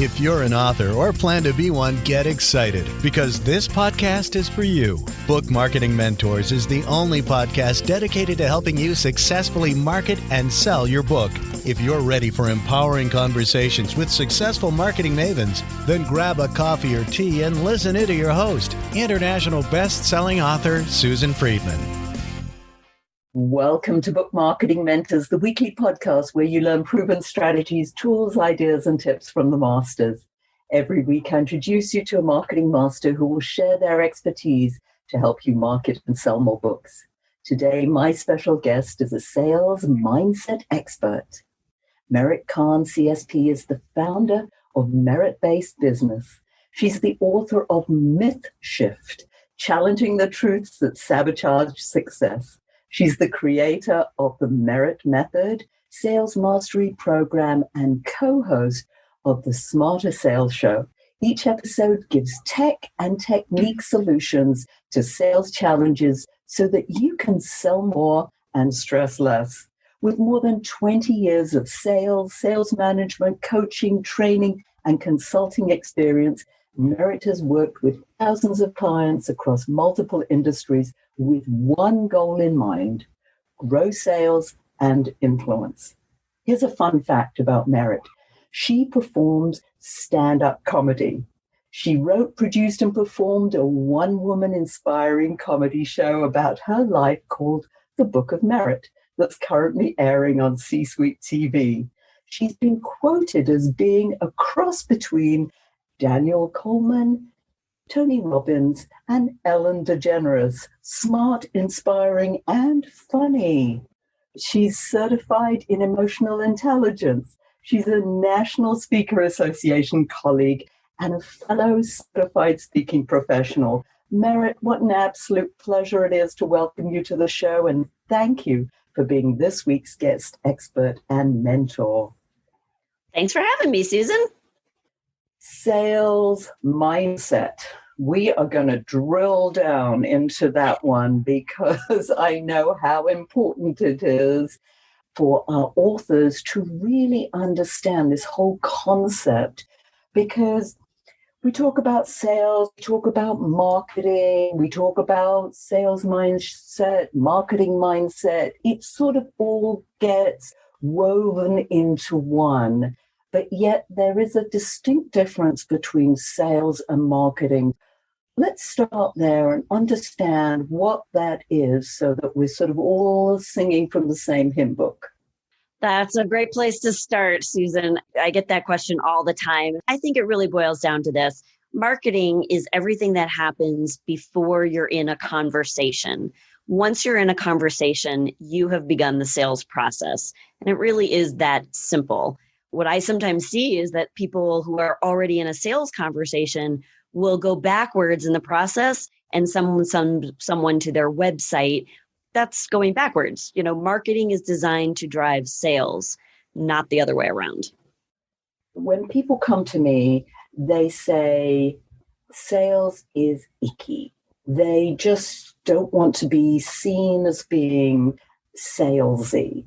If you're an author or plan to be one, get excited because this podcast is for you. Book Marketing Mentors is the only podcast dedicated to helping you successfully market and sell your book. If you're ready for empowering conversations with successful marketing mavens, then grab a coffee or tea and listen in to your host, international best-selling author Susan Friedmann. Welcome to Book Marketing Mentors, the weekly podcast where you learn proven strategies, tools, ideas, and tips from the masters. Every week, I introduce you to a marketing master who will share their expertise to help you market and sell more books. Today, my special guest is a sales mindset expert. Merit Kahn, CSP, is the founder of Merit-Based Business. She's the author of Myth Shift, Challenging the Truths That Sabotage Success. She's the creator of the Merit Method, Sales Mastery Program, and co-host of the Smarter Sales Show. Each episode gives tech and technique solutions to sales challenges so that you can sell more and stress less. With more than 20 years of sales management, coaching, training, and consulting experience, Merit has worked with thousands of clients across multiple industries with one goal in mind: grow sales and influence. Here's a fun fact about Merit. She performs stand-up comedy. She wrote, produced, and performed a one-woman inspiring comedy show about her life called The Book of Merit that's currently airing on C-Suite TV. She's been quoted as being a cross between Daniel Coleman, Tony Robbins, and Ellen DeGeneres. Smart, inspiring, and funny. She's certified in emotional intelligence. She's a National Speaker Association colleague and a fellow certified speaking professional. Merit, what an absolute pleasure it is to welcome you to the show, and thank you for being this week's guest expert and mentor. Thanks for having me, Susan. Sales mindset. We are going to drill down into that one because I know how important it is for our authors to really understand this whole concept, because we talk about sales, we talk about marketing, we talk about sales mindset, marketing mindset. It sort of all gets woven into one. But yet there is a distinct difference between sales and marketing. Let's start there and understand what that is so that we're sort of all singing from the same hymn book. That's a great place to start, Susan. I get that question all the time. I think it really boils down to this. Marketing is everything that happens before you're in a conversation. Once you're in a conversation, you have begun the sales process. And it really is that simple. What I sometimes see is that people who are already in a sales conversation will go backwards in the process and someone to their website. That's going backwards. You know, marketing is designed to drive sales, not the other way around. When people come to me, they say sales is icky. They just don't want to be seen as being salesy.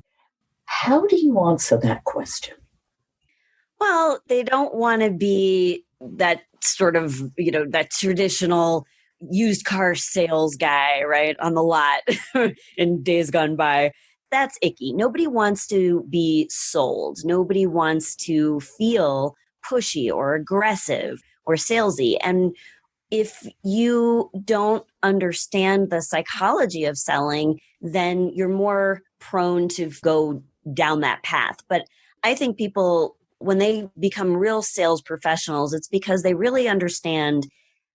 How do you answer that question? Well, they don't want to be that sort of, that traditional used car sales guy, right, on the lot in days gone by. That's icky. Nobody wants to be sold. Nobody wants to feel pushy or aggressive or salesy. And if you don't understand the psychology of selling, then you're more prone to go down that path. But I think people, when they become real sales professionals, it's because they really understand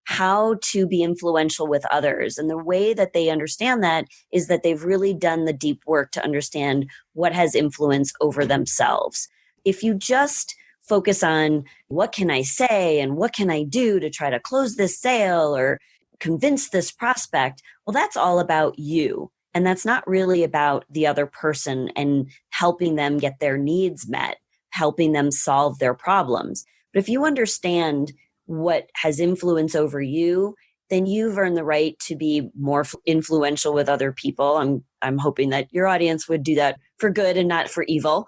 how to be influential with others. And the way that they understand that is that they've really done the deep work to understand what has influence over themselves. If you just focus on what can I say and what can I do to try to close this sale or convince this prospect, well, that's all about you. And that's not really about the other person and helping them get their needs met, helping them solve their problems. But if you understand what has influence over you, then you've earned the right to be more influential with other people. I'm hoping that your audience would do that for good and not for evil.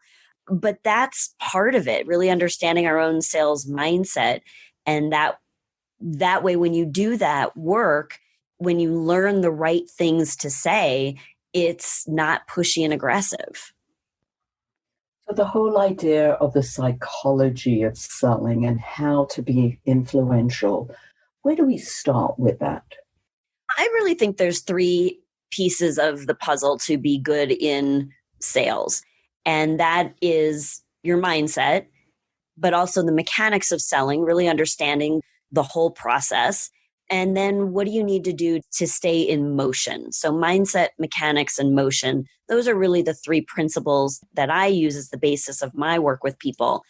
But that's part of it, really understanding our own sales mindset. And that way, when you do that work, when you learn the right things to say, it's not pushy and aggressive. So the whole idea of the psychology of selling and how to be influential, where do we start with that? I really think there's three pieces of the puzzle to be good in sales. And that is your mindset, but also the mechanics of selling, really understanding the whole process. And then what do you need to do to stay in motion? So mindset, mechanics, and motion, those are really the three principles that I use as the basis of my work with people.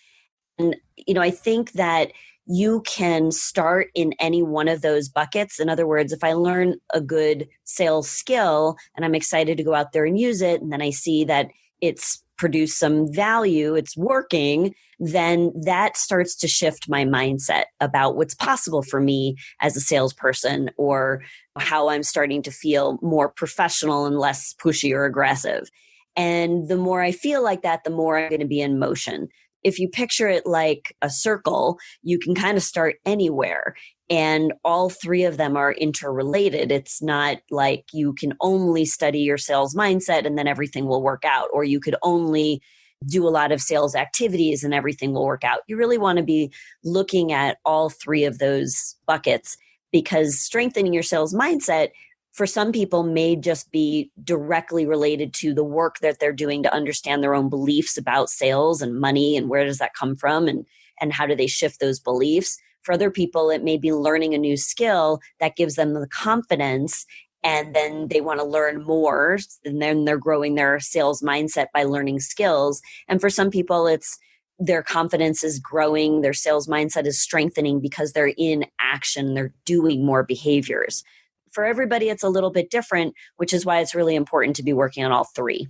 And, I think that you can start in any one of those buckets. In other words, if I learn a good sales skill and I'm excited to go out there and use it, and then I see that it's produced some value, it's working, then that starts to shift my mindset about what's possible for me as a salesperson, or how I'm starting to feel more professional and less pushy or aggressive. And the more I feel like that, the more I'm going to be in motion. If you picture it like a circle, you can kind of start anywhere. And all three of them are interrelated. It's not like you can only study your sales mindset and then everything will work out, or you could only do a lot of sales activities and everything will work out. You really want to be looking at all three of those buckets, because strengthening your sales mindset for some people may just be directly related to the work that they're doing to understand their own beliefs about sales and money, and where does that come from, and how do they shift those beliefs. For other people, it may be learning a new skill that gives them the confidence, and then they want to learn more, and then they're growing their sales mindset by learning skills. And for some people, it's their confidence is growing, their sales mindset is strengthening because they're in action, they're doing more behaviors. For everybody, it's a little bit different, which is why it's really important to be working on all three.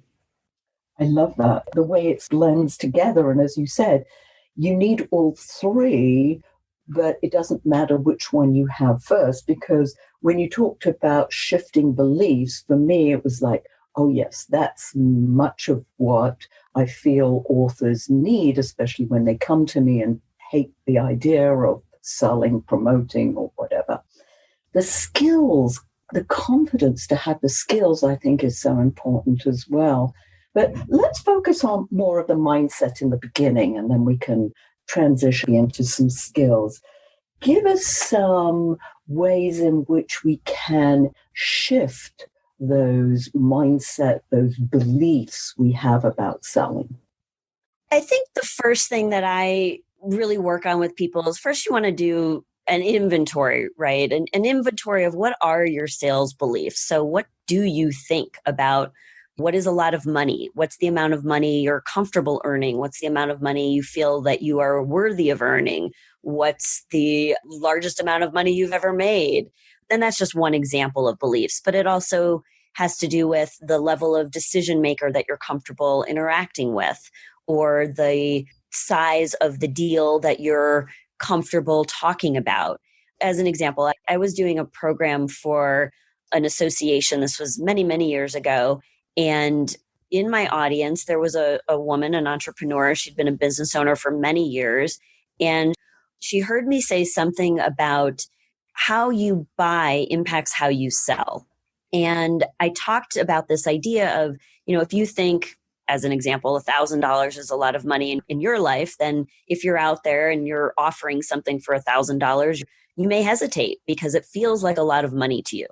I love that, the way it blends together. And as you said, you need all three, but it doesn't matter which one you have first, because when you talked about shifting beliefs, for me, it was like, oh, yes, that's much of what I feel authors need, especially when they come to me and hate the idea of selling, promoting, or whatever. The skills, the confidence to have the skills, I think is so important as well. But let's focus on more of the mindset in the beginning, and then we can transition into some skills. Give us some ways in which we can shift those mindset, those beliefs we have about selling. I think the first thing that I really work on with people is, first you want to do an inventory, right? An inventory of what are your sales beliefs. So what do you think about what is a lot of money? What's the amount of money you're comfortable earning? What's the amount of money you feel that you are worthy of earning? What's the largest amount of money you've ever made? And that's just one example of beliefs, but it also has to do with the level of decision maker that you're comfortable interacting with, or the size of the deal that you're comfortable talking about. As an example, I was doing a program for an association. This was many, many years ago. And in my audience, there was a woman, an entrepreneur. She'd been a business owner for many years. And she heard me say something about how you buy impacts how you sell. And I talked about this idea of, if you think, as an example, $1,000 is a lot of money in your life, then if you're out there and you're offering something for $1,000, you may hesitate because it feels like a lot of money to you.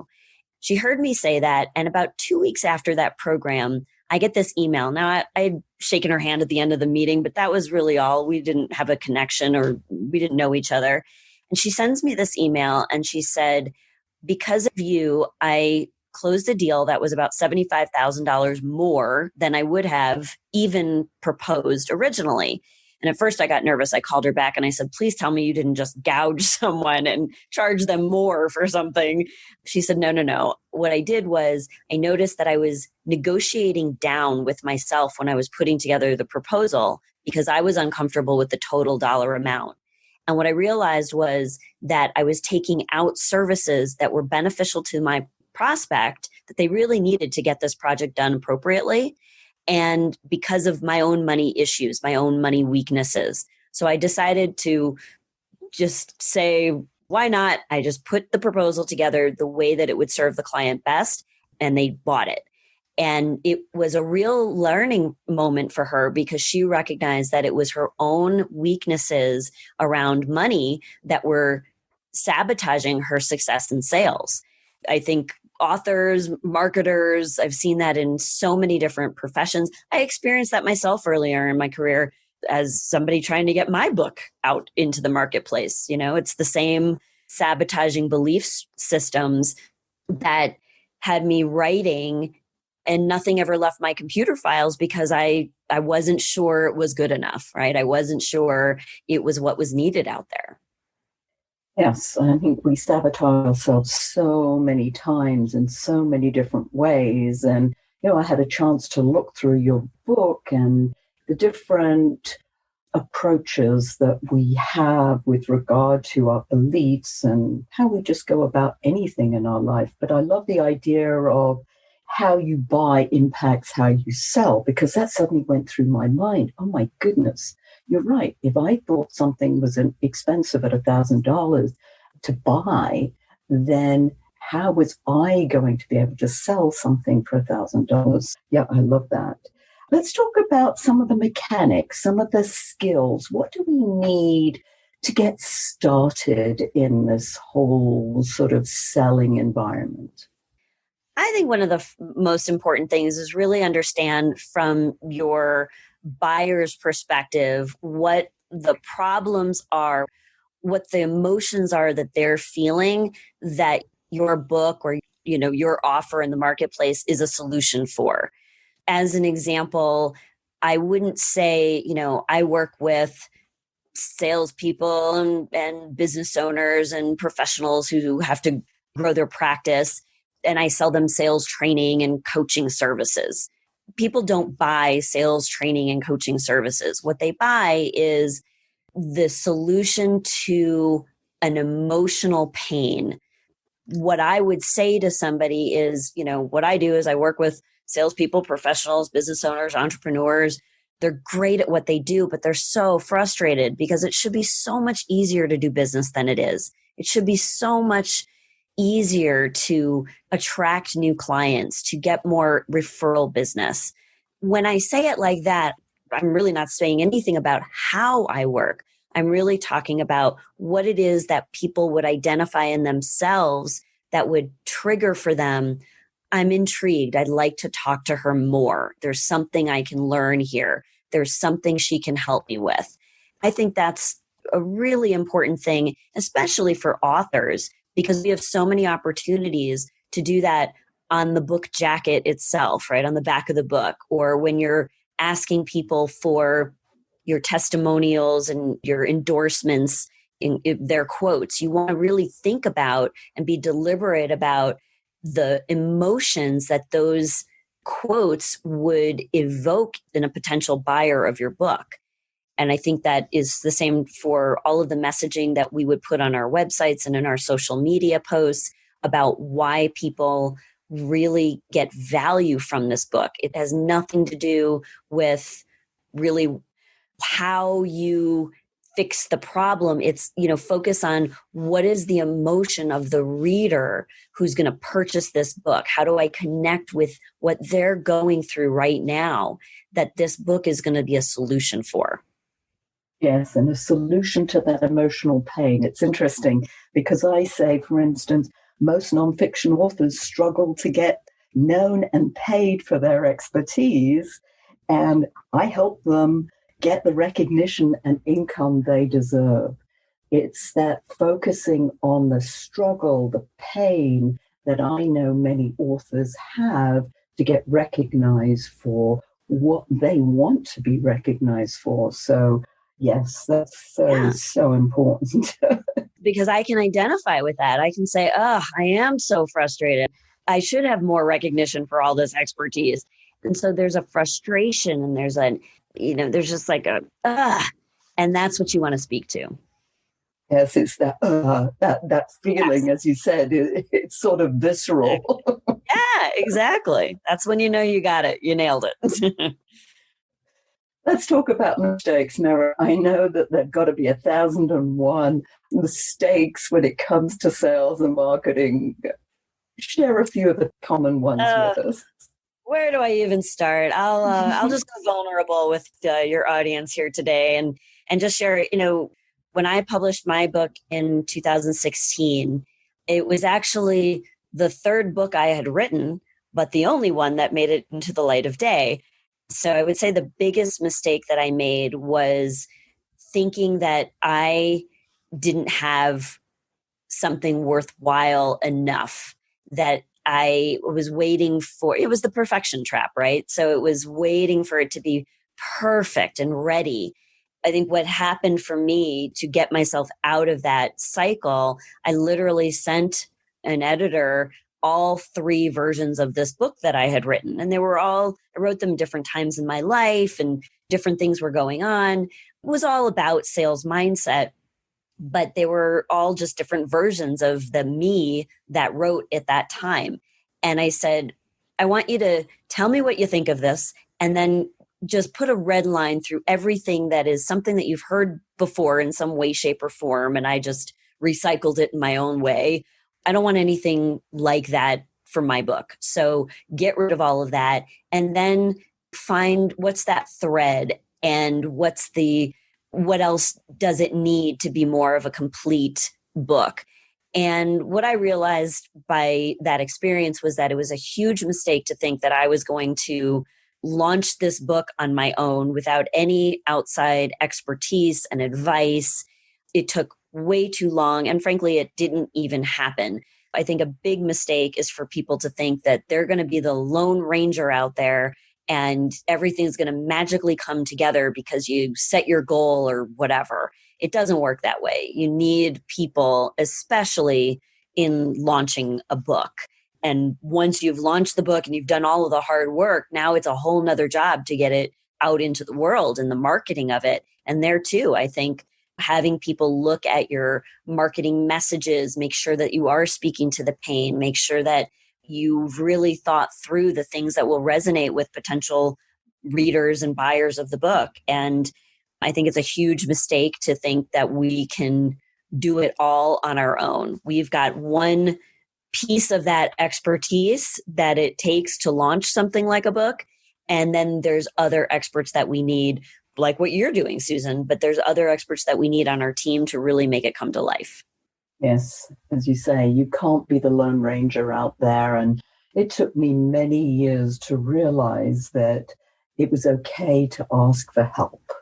She heard me say that. And about 2 weeks after that program, I get this email. Now, I had shaken her hand at the end of the meeting, but that was really all. We didn't have a connection, or we didn't know each other. And she sends me this email and she said, because of you, I closed a deal that was about $75,000 more than I would have even proposed originally. And at first I got nervous. I called her back and I said, please tell me you didn't just gouge someone and charge them more for something. She said, no. What I did was I noticed that I was negotiating down with myself when I was putting together the proposal, because I was uncomfortable with the total dollar amount. And what I realized was that I was taking out services that were beneficial to my prospect, that they really needed to get this project done appropriately. and because of my own money issues, my own money weaknesses. So I decided to just say, why not? I just put the proposal together the way that it would serve the client best, and they bought it. And it was a real learning moment for her because she recognized that it was her own weaknesses around money that were sabotaging her success in sales. I think authors, marketers, I've seen that in so many different professions. I experienced that myself earlier in my career as somebody trying to get my book out into the marketplace. It's the same sabotaging belief systems that had me writing and nothing ever left my computer files because I wasn't sure it was good enough, right? I wasn't sure it was what was needed out there. Yes, I think we sabotage ourselves so many times in so many different ways. And, I had a chance to look through your book and the different approaches that we have with regard to our beliefs and how we just go about anything in our life. But I love the idea of how you buy impacts how you sell, because that suddenly went through my mind. Oh my goodness, you're right. If I thought something was expensive at $1,000 to buy, then how was I going to be able to sell something for $1,000? Yeah, I love that. Let's talk about some of the mechanics, some of the skills. What do we need to get started in this whole sort of selling environment? I think one of the most important things is really understand from your buyer's perspective what the problems are, what the emotions are that they're feeling that your book or your offer in the marketplace is a solution for. As an example, I wouldn't say, I work with salespeople and business owners and professionals who have to grow their practice, and I sell them sales training and coaching services. People don't buy sales training and coaching services. What they buy is the solution to an emotional pain. What I would say to somebody is, what I do is I work with salespeople, professionals, business owners, entrepreneurs. They're great at what they do, but they're so frustrated because it should be so much easier to do business than it is. It should be so much easier to attract new clients, to get more referral business. When I say it like that, I'm really not saying anything about how I work. I'm really talking about what it is that people would identify in themselves that would trigger for them. I'm intrigued. I'd like to talk to her more. There's something I can learn here. There's something she can help me with. I think that's a really important thing, especially for authors, because we have so many opportunities to do that on the book jacket itself, right? On the back of the book, or when you're asking people for your testimonials and your endorsements in their quotes. You want to really think about and be deliberate about the emotions that those quotes would evoke in a potential buyer of your book. And I think that is the same for all of the messaging that we would put on our websites and in our social media posts about why people really get value from this book. It has nothing to do with really how you fix the problem. It's, focus on what is the emotion of the reader who's going to purchase this book. How do I connect with what they're going through right now that this book is going to be a solution for? Yes, and a solution to that emotional pain. It's interesting because I say, for instance, most nonfiction authors struggle to get known and paid for their expertise, and I help them get the recognition and income they deserve. It's that focusing on the struggle, the pain that I know many authors have to get recognized for what they want to be recognized for. So yes, that's so important. Because I can identify with that. I can say, I am so frustrated. I should have more recognition for all this expertise. And so there's a frustration and there's there's just like and that's what you want to speak to. Yes, it's that feeling, yes. As you said, it's sort of visceral. Yeah, exactly. That's when you know you got it. You nailed it. Let's talk about mistakes, Mara. I know that there've got to be 1,001 mistakes when it comes to sales and marketing. Share a few of the common ones with us. Where do I even start? I'll just go vulnerable with your audience here today and just share. When I published my book in 2016, it was actually the third book I had written, but the only one that made it into the light of day. So I would say the biggest mistake that I made was thinking that I didn't have something worthwhile enough, that I was waiting for. It was the perfection trap, right? So it was waiting for it to be perfect and ready. I think what happened for me to get myself out of that cycle, I literally sent an editor all three versions of this book that I had written. And I wrote them different times in my life and different things were going on. It was all about sales mindset, but they were all just different versions of the me that wrote at that time. And I said, I want you to tell me what you think of this, and then just put a red line through everything that is something that you've heard before in some way, shape, or form. And I just recycled it in my own way. I don't want anything like that for my book. So get rid of all of that and then find what's that thread and what else does it need to be more of a complete book. And what I realized by that experience was that it was a huge mistake to think that I was going to launch this book on my own without any outside expertise and advice. It took way too long. And frankly, it didn't even happen. I think a big mistake is for people to think that they're going to be the Lone Ranger out there and everything's going to magically come together because you set your goal or whatever. It doesn't work that way. You need people, especially in launching a book. And once you've launched the book and you've done all of the hard work, now it's a whole nother job to get it out into the world and the marketing of it. And there too, I think having people look at your marketing messages, make sure that you are speaking to the pain, make sure that you've really thought through the things that will resonate with potential readers and buyers of the book. And I think it's a huge mistake to think that we can do it all on our own. We've got one piece of that expertise that it takes to launch something like a book. And then there's other experts that we need, like what you're doing, Susan, but there's other experts that we need on our team to really make it come to life. Yes, as you say, you can't be the Lone Ranger out there. And it took me many years to realize that it was okay to ask for help.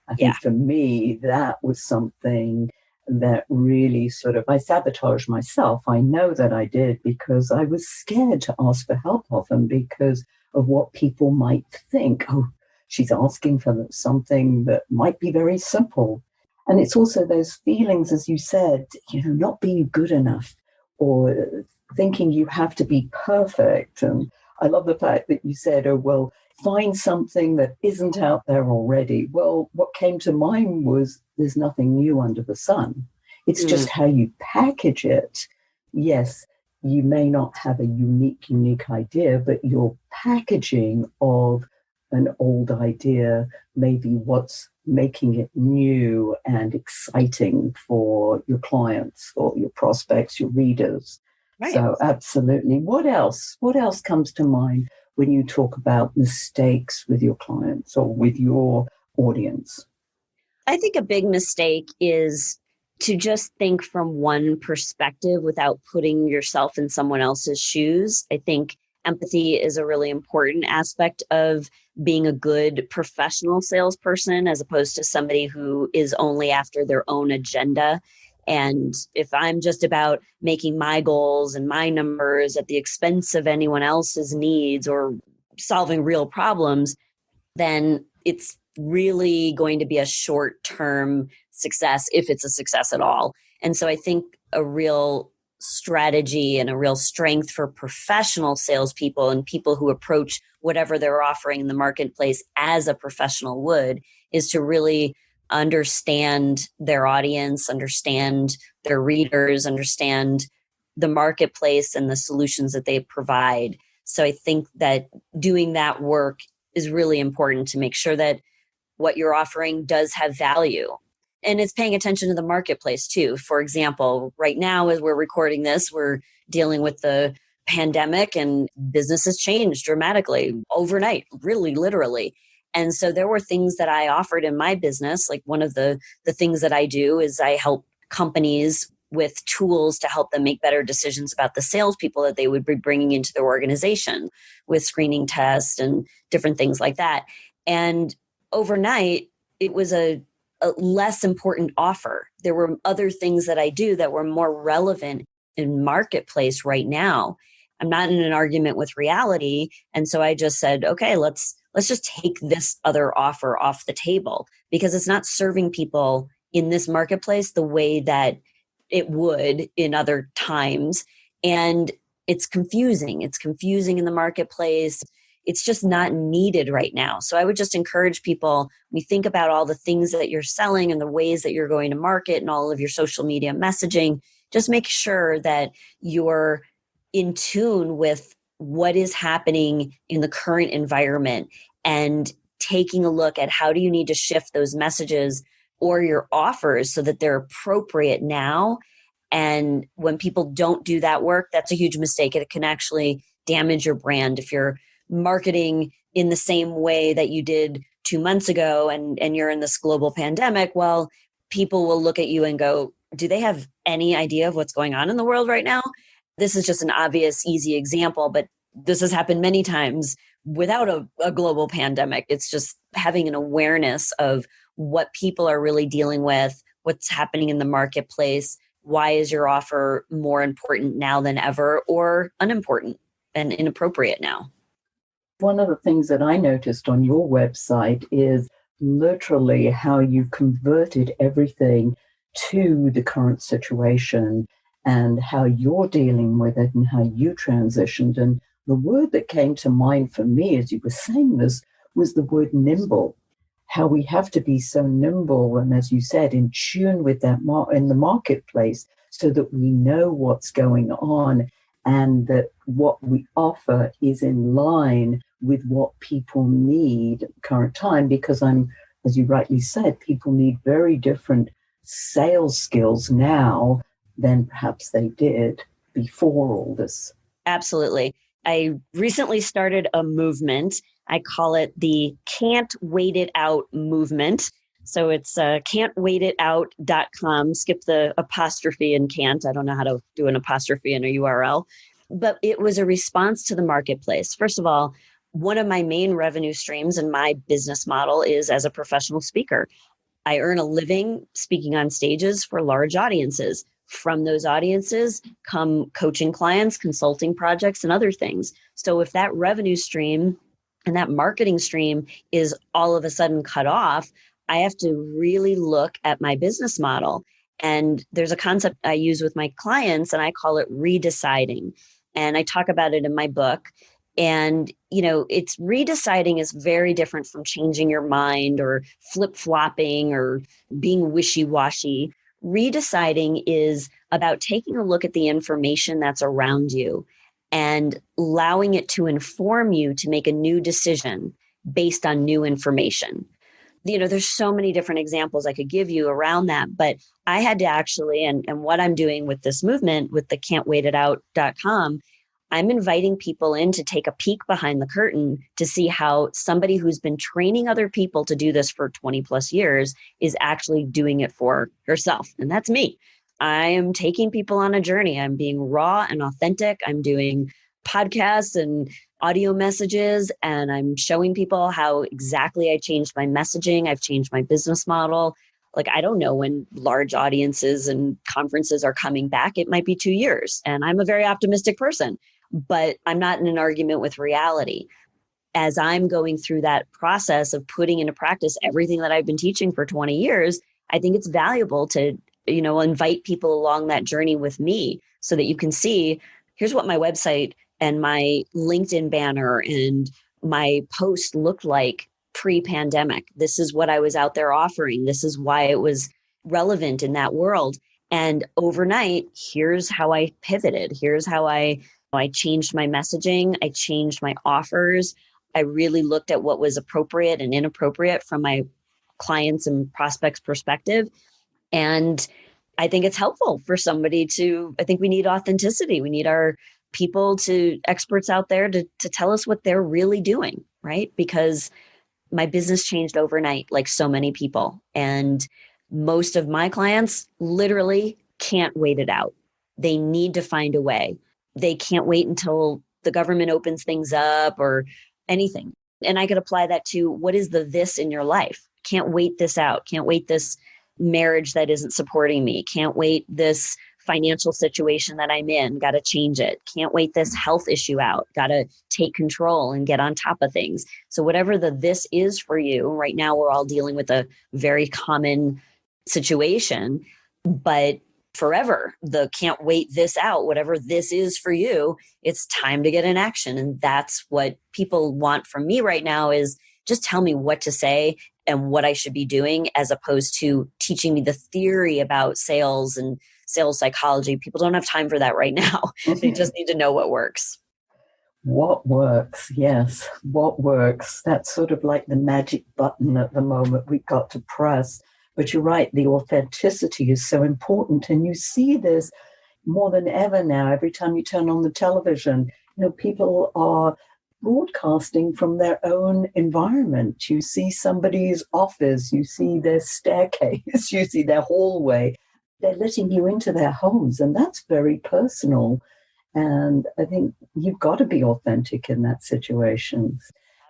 I think for me, that was something that really I sabotaged myself. I know that I did because I was scared to ask for help often because of what people might think. Oh, she's asking for something that might be very simple. And it's also those feelings, as you said, not being good enough or thinking you have to be perfect. And I love the fact that you said, oh, well, find something that isn't out there already. Well, what came to mind was there's nothing new under the sun. It's just how you package it. Yes, you may not have a unique idea, but your packaging of an old idea may be what's making it new and exciting for your clients or your prospects, your readers. Right. So absolutely. What else? What else comes to mind when you talk about mistakes with your clients or with your audience? I think a big mistake is to just think from one perspective without putting yourself in someone else's shoes. I think empathy is a really important aspect of being a good professional salesperson as opposed to somebody who is only after their own agenda. And if I'm just about making my goals and my numbers at the expense of anyone else's needs or solving real problems, then it's really going to be a short-term success, if it's a success at all. And so I think a real strategy and a real strength for professional salespeople and people who approach whatever they're offering in the marketplace as a professional would is to really understand their audience, understand their readers, understand the marketplace and the solutions that they provide. So I think that doing that work is really important to make sure that what you're offering does have value. And it's paying attention to the marketplace too. For example, right now, as we're recording this, we're dealing with the pandemic and business has changed dramatically overnight, really literally. And so there were things that I offered in my business. Like one of the things that I do is I help companies with tools to help them make better decisions about the salespeople that they would be bringing into their organization with screening tests and different things like that. And overnight, it was a less important offer. There were other things that I do that were more relevant in marketplace right now. I'm not in an argument with reality. And so I just said, okay, let's just take this other offer off the table because it's not serving people in this marketplace the way that it would in other times. And it's confusing. It's confusing in the marketplace. It's just not needed right now. So I would just encourage people, when you think about all the things that you're selling and the ways that you're going to market and all of your social media messaging, just make sure that you're in tune with what is happening in the current environment and taking a look at how do you need to shift those messages or your offers so that they're appropriate now. And when people don't do that work, that's a huge mistake. It can actually damage your brand. If you're marketing in the same way that you did 2 months ago and you're in this global pandemic, well, people will look at you and go, do they have any idea of what's going on in the world right now? This is just an obvious, easy example, but this has happened many times without a global pandemic. It's just having an awareness of what people are really dealing with, what's happening in the marketplace. Why is your offer more important now than ever or unimportant and inappropriate now? One of the things that I noticed on your website is literally how you've converted everything to the current situation and how you're dealing with it and how you transitioned. And the word that came to mind for me as you were saying this was the word nimble. How we have to be so nimble and, as you said, in tune with that in the marketplace so that we know what's going on and that what we offer is in line with what people need at the current time. Because as you rightly said, people need very different sales skills now than perhaps they did before all this. Absolutely. I recently started a movement. I call it the Can't Wait It Out movement. So it's can'twaitit.out.com. Skip the apostrophe in can't. I don't know how to do an apostrophe in a URL. But it was a response to the marketplace. First of all, one of my main revenue streams in my business model is as a professional speaker. I earn a living speaking on stages for large audiences. From those audiences come coaching clients, consulting projects, and other things. So if that revenue stream and that marketing stream is all of a sudden cut off, I have to really look at my business model. And there's a concept I use with my clients, and I call it redeciding. And I talk about it in my book. And, it's redeciding is very different from changing your mind or flip-flopping or being wishy-washy. Redeciding is about taking a look at the information that's around you and allowing it to inform you to make a new decision based on new information. There's so many different examples I could give you around that, but I had to actually, and what I'm doing with this movement, with the can'twaitit.out.com, I'm inviting people in to take a peek behind the curtain to see how somebody who's been training other people to do this for 20 plus years is actually doing it for herself. And that's me. I am taking people on a journey. I'm being raw and authentic. I'm doing podcasts and audio messages, and I'm showing people how exactly I changed my messaging. I've changed my business model. Like, I don't know when large audiences and conferences are coming back. It might be 2 years. And I'm a very optimistic person, but I'm not in an argument with reality. As I'm going through that process of putting into practice everything that I've been teaching for 20 years, I think it's valuable to, invite people along that journey with me so that you can see, here's what my website and my LinkedIn banner and my post looked like pre-pandemic. This is what I was out there offering. This is why it was relevant in that world. And overnight, here's how I pivoted. Here's how I I changed my messaging. I changed my offers. I really looked at what was appropriate and inappropriate from my clients and prospects' perspective. And I think it's helpful for somebody I think we need authenticity. We need our experts out there to tell us what they're really doing, right? Because my business changed overnight, like so many people. And most of my clients literally can't wait it out. They need to find a way. They can't wait until the government opens things up or anything. And I could apply that to what is the this in your life? Can't wait this out. Can't wait this marriage that isn't supporting me. Can't wait this financial situation that I'm in. Got to change it. Can't wait this health issue out. Got to take control and get on top of things. So whatever this is for you, right now we're all dealing with a very common situation, but forever, the can't wait this out, whatever this is for you, it's time to get in action. And that's what people want from me right now is just tell me what to say and what I should be doing, as opposed to teaching me the theory about sales and sales psychology. People don't have time for that right now. They just need to know what works. What works? Yes. What works? That's sort of like the magic button at the moment we've got to press. But you're right, the authenticity is so important. And you see this more than ever now. Every time you turn on the television, people are broadcasting from their own environment. You see somebody's office, you see their staircase, you see their hallway. They're letting you into their homes, and that's very personal. And I think you've got to be authentic in that situation.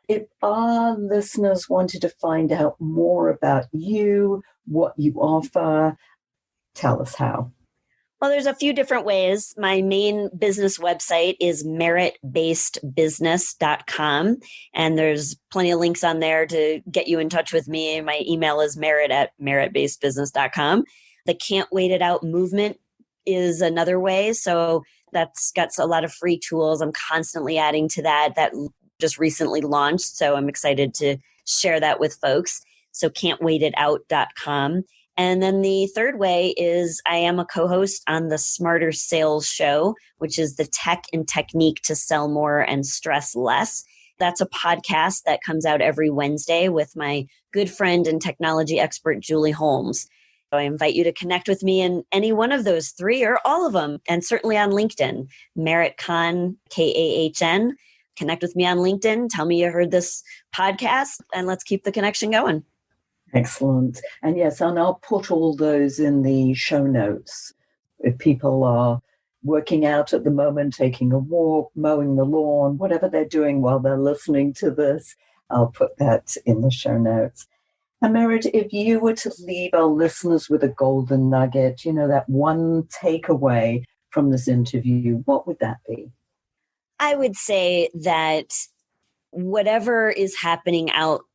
If our listeners wanted to find out more about you, what you offer, tell us how. Well, there's a few different ways. My main business website is meritbasedbusiness.com. And there's plenty of links on there to get you in touch with me. My email is merit@meritbasedbusiness.com. The Can't Wait It Out movement is another way. So that's got a lot of free tools. I'm constantly adding to that. That just recently launched. So I'm excited to share that with folks. So can'twaititout.com. And then the third way is I am a co-host on the Smarter Sales Show, which is the tech and technique to sell more and stress less. That's a podcast that comes out every Wednesday with my good friend and technology expert, Julie Holmes. So I invite you to connect with me in any one of those three or all of them, and certainly on LinkedIn, Merit Kahn, Kahn. Connect with me on LinkedIn. Tell me you heard this podcast, and let's keep the connection going. Excellent. And yes, and I'll put all those in the show notes. If people are working out at the moment, taking a walk, mowing the lawn, whatever they're doing while they're listening to this, I'll put that in the show notes. And Merit, if you were to leave our listeners with a golden nugget, that one takeaway from this interview, what would that be? I would say that whatever is happening out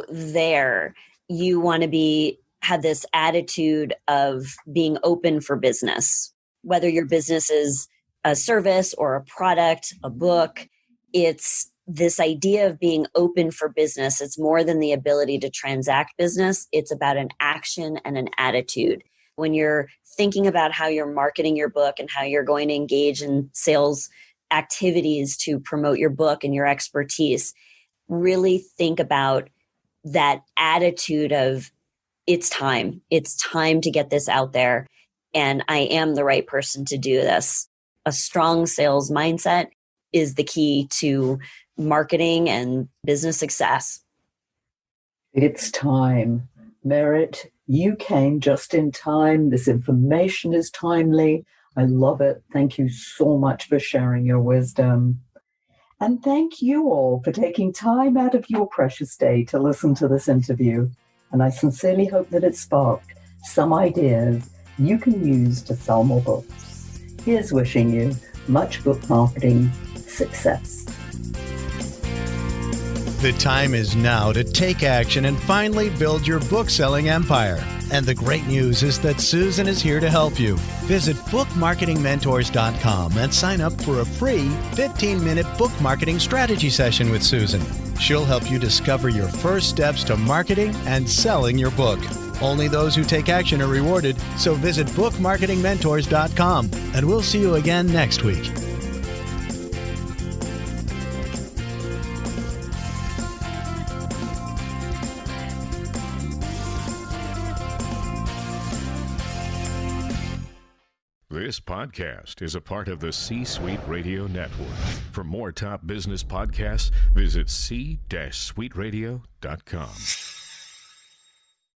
there, you want to have this attitude of being open for business. Whether your business is a service or a product, a book, it's this idea of being open for business. It's more than the ability to transact business. It's about an action and an attitude. When you're thinking about how you're marketing your book and how you're going to engage in sales activities to promote your book and your expertise, really think about that attitude of it's time to get this out there. And I am the right person to do this. A strong sales mindset is the key to marketing and business success. It's time. Merit, you came just in time. This information is timely. I love it. Thank you so much for sharing your wisdom. And thank you all for taking time out of your precious day to listen to this interview. And I sincerely hope that it sparked some ideas you can use to sell more books. Here's wishing you much book marketing success. The time is now to take action and finally build your book-selling empire. And the great news is that Susan is here to help you. Visit bookmarketingmentors.com and sign up for a free 15-minute book marketing strategy session with Susan. She'll help you discover your first steps to marketing and selling your book. Only those who take action are rewarded, so visit bookmarketingmentors.com, and we'll see you again next week. This podcast is a part of the C-Suite Radio Network. For more top business podcasts, visit c-suiteradio.com.